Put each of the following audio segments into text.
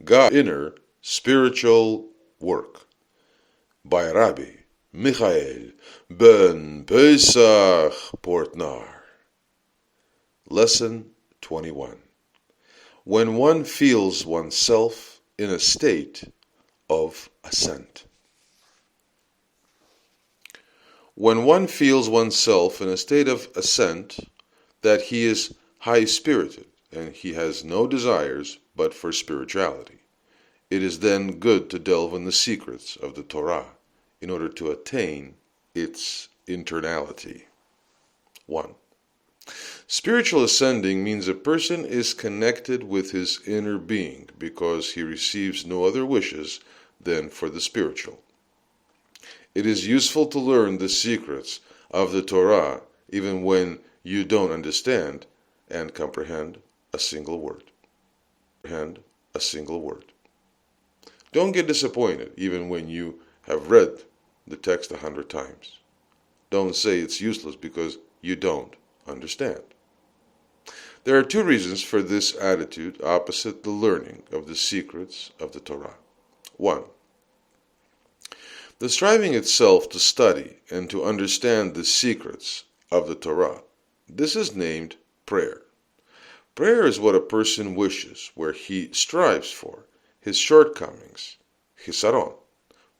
God's inner spiritual work by Rabbi Michael-ben-Pesach Portnaar. Lesson 21. When one feels oneself in a state of ascent. When one feels oneself in a state of ascent, that he is high-spirited and he has no desires but for spirituality, it is then good to delve in the secrets of the Torah in order to attain its internality. 1. Spiritual ascending means a person is connected with his inner being because he receives no other wishes than for the spiritual. It is useful to learn the secrets of the Torah even when you don't understand and comprehend a single word. Don't get disappointed even when you have read the text 100 times. Don't say it's useless because you don't understand. There are two reasons for this attitude opposite the learning of the secrets of the Torah. 1. The striving itself to study and to understand the secrets of the Torah. This is named prayer. Prayer is what a person wishes, where he strives for his shortcomings, chisaron.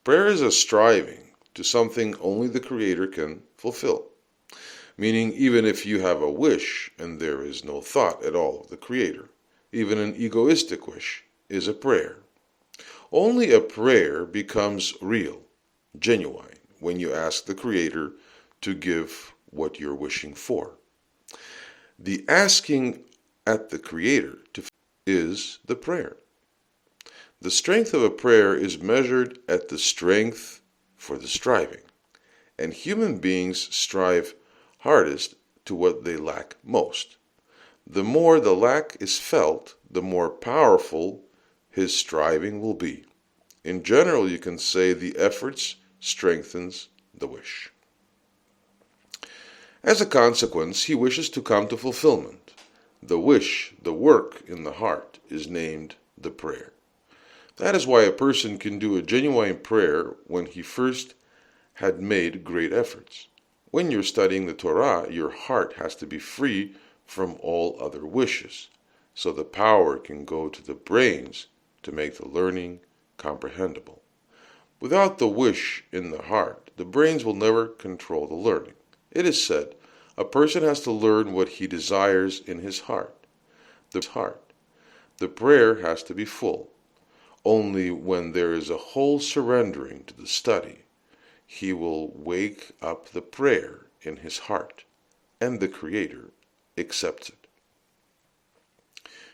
Prayer is a striving to something only the Creator can fulfill. Meaning, even if you have a wish and there is no thought at all of the Creator, even an egoistic wish is a prayer. Only a prayer becomes real, genuine, when you ask the Creator to give what you're wishing for. The asking at the Creator is the prayer. The strength of a prayer is measured at the strength for the striving, and human beings strive hardest to what they lack most. The more the lack is felt, the more powerful his striving will be. In general, you can say the efforts strengthens the wish. As a consequence, he wishes to come to fulfillment. The wish, the work in the heart, is named the prayer. That is why a person can do a genuine prayer when he first had made great efforts. When you're studying the Torah, your heart has to be free from all other wishes, so the power can go to the brains to make the learning comprehensible. Without the wish in the heart, the brains will never control the learning. It is said, a person has to learn what he desires in his heart. The prayer has to be full. Only when there is a whole surrendering to the study, he will wake up the prayer in his heart, and the Creator accepts it.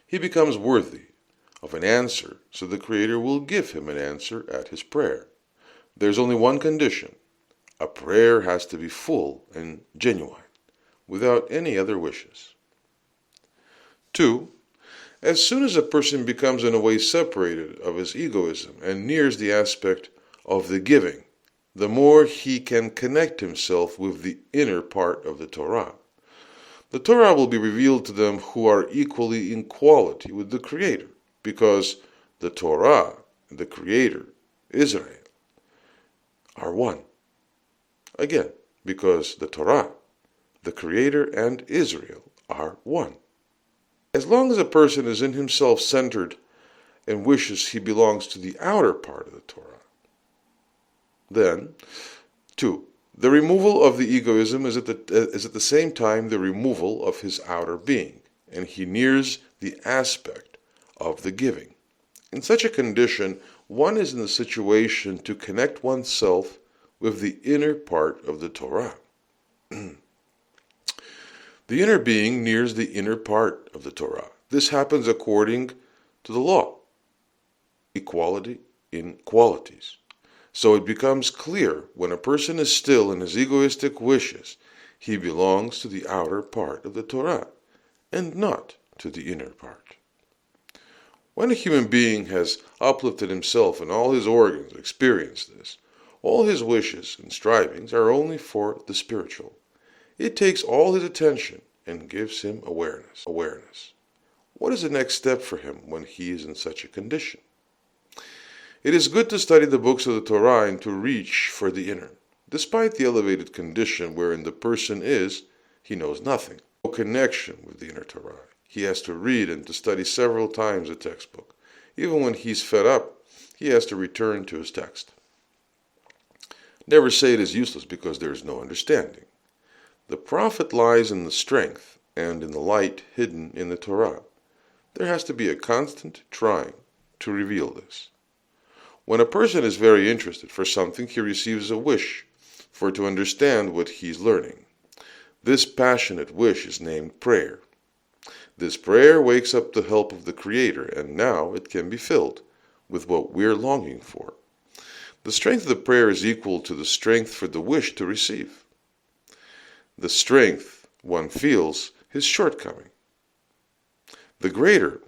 He becomes worthy of an answer, so the Creator will give him an answer at his prayer. There's only one condition. A prayer has to be full and genuine, without any other wishes. 2. As soon as a person becomes in a way separated of his egoism and nears the aspect of the giving, the more he can connect himself with the inner part of the Torah. The Torah will be revealed to them who are equally in quality with the Creator, because the Torah and the Creator, Israel, are one. Again, because the Torah, the Creator, and Israel are one. As long as a person is in himself centered and wishes he belongs to the outer part of the Torah, then, 2. The removal of the egoism is at the same time the removal of his outer being, and he nears the aspect of the giving. In such a condition, one is in the situation to connect oneself with the inner part of the Torah. The inner being nears the inner part of the Torah. This happens according to the law, equality in qualities. So it becomes clear when a person is still in his egoistic wishes, he belongs to the outer part of the Torah and not to the inner part. When a human being has uplifted himself and all his organs experience this, all his wishes and strivings are only for the spiritual. It takes all his attention and gives him awareness. What is the next step for him when he is in such a condition? It is good to study the books of the Torah and to reach for the inner. Despite the elevated condition wherein the person is, he knows nothing. No connection with the inner Torah. He has to read and to study several times a textbook. Even when he's fed up, he has to return to his text. Never say it is useless because there is no understanding. The profit lies in the strength and in the light hidden in the Torah. There has to be a constant trying to reveal this. When a person is very interested for something, he receives a wish for to understand what he is learning. This passionate wish is named prayer. This prayer wakes up the help of the Creator, and now it can be filled with what we're longing for. The strength of the prayer is equal to the strength for the wish to receive. The strength one feels his shortcoming. The greater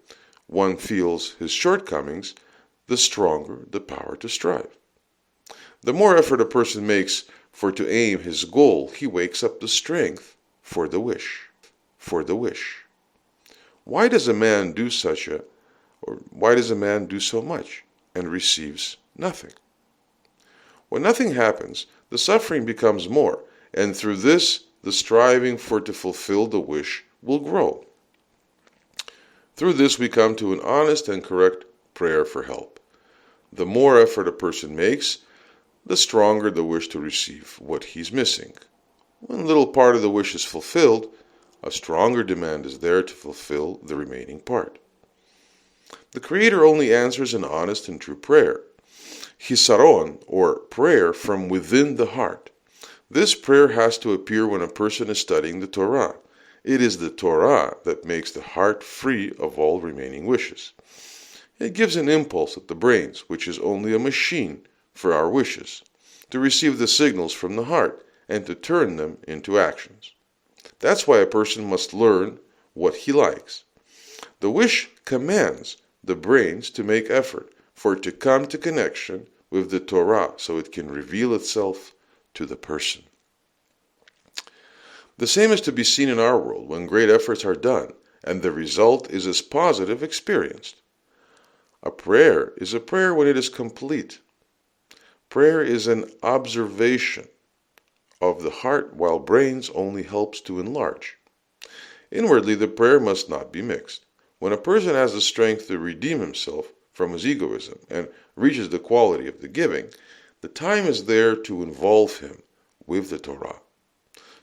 one feels his shortcomings, the stronger the power to strive. The more effort a person makes for to aim his goal, he wakes up the strength for the wish. Why does a man do so much and receives nothing? When nothing happens, the suffering becomes more, and through this, the striving for to fulfill the wish will grow. Through this, we come to an honest and correct prayer for help. The more effort a person makes, the stronger the wish to receive what he's missing. When a little part of the wish is fulfilled, a stronger demand is there to fulfill the remaining part. The Creator only answers an honest and true prayer. Hisaron, or prayer from within the heart. This prayer has to appear when a person is studying the Torah. It is the Torah that makes the heart free of all remaining wishes. It gives an impulse at the brains, which is only a machine for our wishes, to receive the signals from the heart and to turn them into actions. That's why a person must learn what he likes. The wish commands the brains to make effort for it to come to connection with the Torah so it can reveal itself to the person. The same is to be seen in our world when great efforts are done and the result is as positive experienced. A prayer is a prayer when it is complete. Prayer is an observation of the heart, while brains only helps to enlarge. Inwardly, the prayer must not be mixed. When a person has the strength to redeem himself from his egoism and reaches the quality of the giving, the time is there to involve him with the Torah.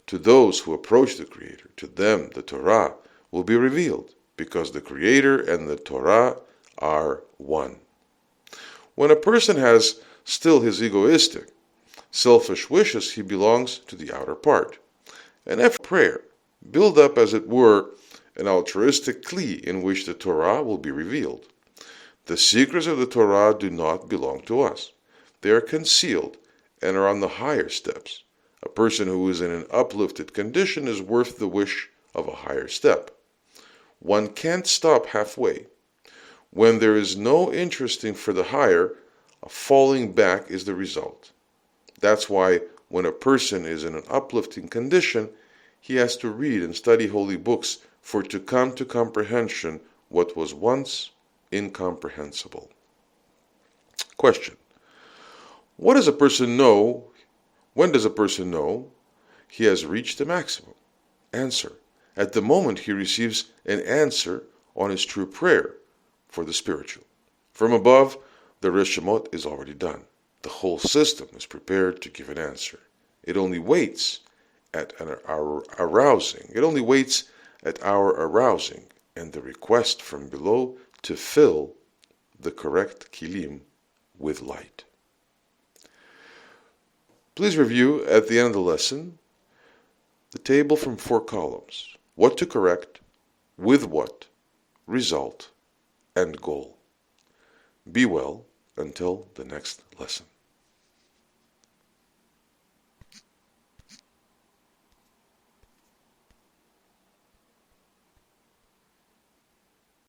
To those who approach the Creator, to them the Torah will be revealed, because the Creator and the Torah are one. When a person has still his egoistic, selfish wishes, he belongs to the outer part. An effort prayer, build up as it were an altruistic kli in which the Torah will be revealed. The secrets of the Torah do not belong to us. They are concealed and are on the higher steps. A person who is in an uplifted condition is worth the wish of a higher step. One can't stop halfway. When there is no interesting for the higher, a falling back is the result. That's why when a person is in an uplifting condition, he has to read and study holy books for to come to comprehension what was once incomprehensible. Question. What does a person know? When does a person know he has reached the maximum? Answer. At the moment he receives an answer on his true prayer for the spiritual. From above, the Reshemot is already done. The whole system is prepared to give an answer. It only waits at our arousing. It only waits at our arousing and the request from below to fill the correct kilim with light. Please review at the end of the lesson the table from 4 columns. What to correct, with what, result, and goal. Be well until the next lesson.